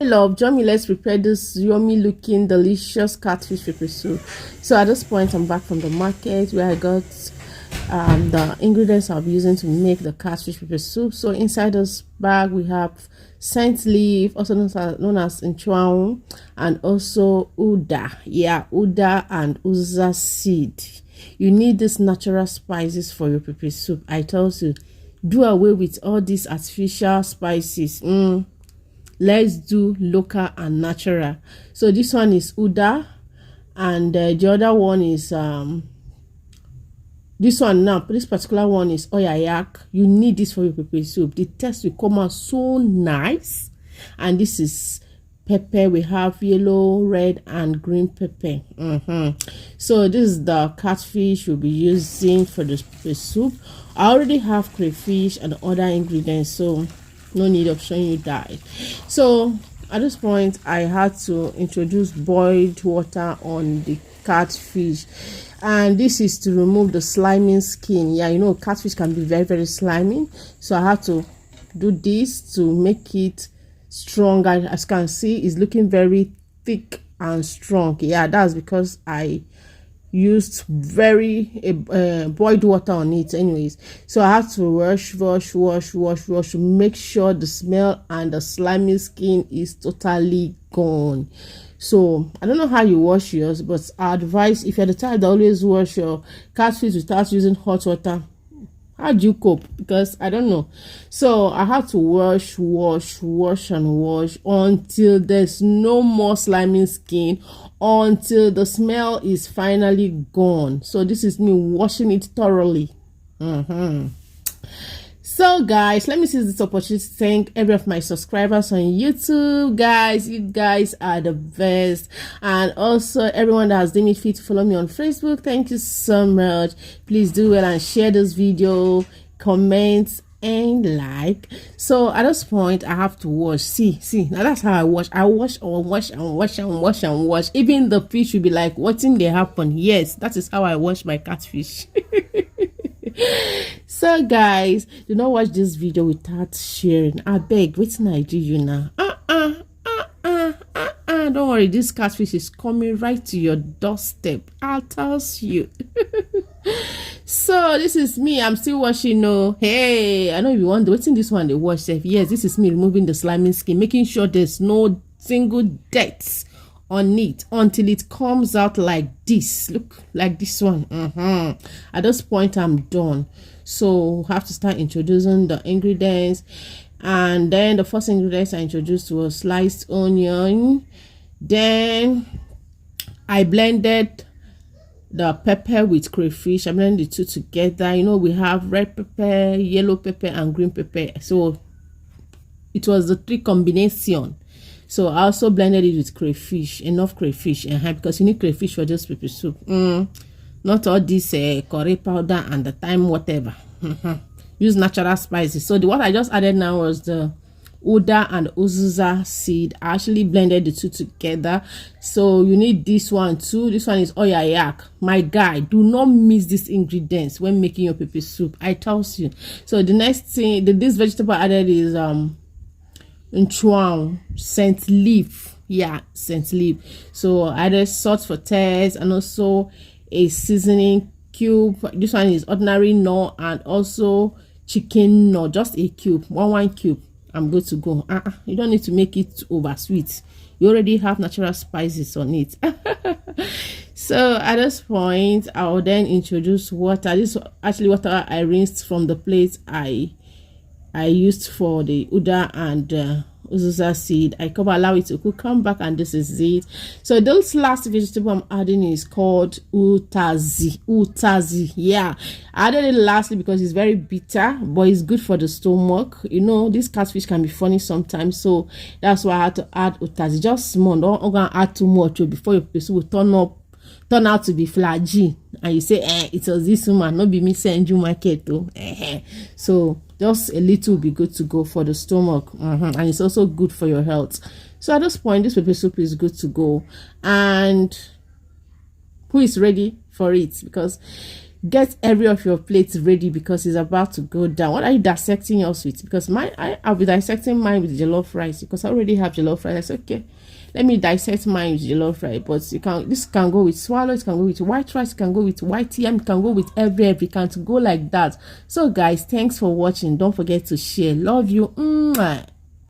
Love, join me, let's prepare this yummy looking delicious catfish pepper soup. So at this point I'm back from the market where I got the ingredients I'll be using to make the catfish pepper soup. So inside this bag we have scent leaf, also known as nchuang, and also uda, uda and uza seed. You need these natural spices for your pepper soup. I tell you, do away with all these artificial spices. Let's do local and natural. So this one is uda, and the other one is this particular one is oyayak. You need this for your pepper soup. The taste will come out so nice. And this is pepper. We have yellow, red and green pepper. So this is the catfish we'll be using for the pepper soup. I already have crayfish and other ingredients, so no need of showing you that. So at this point I had to introduce boiled water on the catfish, and this is to remove the slimy skin. You know, catfish can be very slimy, so I had to do this to make it stronger. As you can see, it's looking very thick and strong. That's because I used very boiled water on it anyways. So I have to wash to make sure the smell and the slimy skin is totally gone. So I don't know how you wash yours, but I advise, if you're the type that always wash your catfish without using hot water, how do you cope? Because I don't know. So I have to wash until there's no more slimy skin, until the smell is finally gone. So this is me washing it thoroughly. So guys, let me seize this opportunity to thank every of my subscribers on YouTube. Guys, you guys are the best. And also everyone that has deemed it fit to follow me on Facebook, thank you so much. Please do well and share this video, comment and like. So at this point I have to wash. See, now that's how I wash. Even the fish will be like, what in there happen? Yes, that is how I wash my catfish. So guys, do not watch this video without sharing. I beg, wetin I do you now? Don't worry, this catfish is coming right to your doorstep. I'll tell you. So this is me. I'm still washing. No, hey, I know you wonder what's in this one. The wash safe. Yes, this is me removing the slimy skin, making sure there's no single dirt on it until it comes out like this. Look, like this one. At this point I'm done. So we have to start introducing the ingredients. And then the first ingredients I introduced was sliced onion. Then I blended the pepper with crayfish. I blended the two together. You know, we have red pepper, yellow pepper and green pepper, so it was the three combination. So I also blended it with crayfish, enough crayfish, because you need crayfish for this pepper soup. Not all this curry powder and the thyme whatever. Use natural spices. So what I just added now was the uda and uzuza seed. I actually blended the two together. So you need this one too. This one is oyayak. My guy, do not miss these ingredients when making your pepper soup. I tell you. So the next thing, this vegetable I added is nchuang, scent leaf. Scent leaf. So I added salt for taste and also a seasoning cube. This one is ordinary knorr and also chicken knorr, just a cube, one cube. I'm good to go. You don't need to make it over sweet. You already have natural spices on it. So at this point I will then introduce water. This is actually water I rinsed from the plate I used for the uda and uzuza seed. I allow it to cook, come back, and this is it. So this last vegetable I'm adding is called utazi. I added it lastly because it's very bitter, but it's good for the stomach. You know, this catfish can be funny sometimes, so that's why I had to add utazi, just small. Don't gonna add too much before your pepper will turn out to be flaggy and you say it was this woman, not be me send you market though. So just a little will be good to go for the stomach, and it's also good for your health. So at this point this pepper soup is good to go, and who is ready for it? Because get every of your plates ready because it's about to go down. What are you dissecting yours with? Because I'll be dissecting mine with jollof rice because I already have jollof rice. I said, okay, let me dissect mine with jollof rice. But this can go with swallow, it can go with white rice, it can go with white yam, it can go with every can go like that. So guys, thanks for watching. Don't forget to share. Love you. Mwah.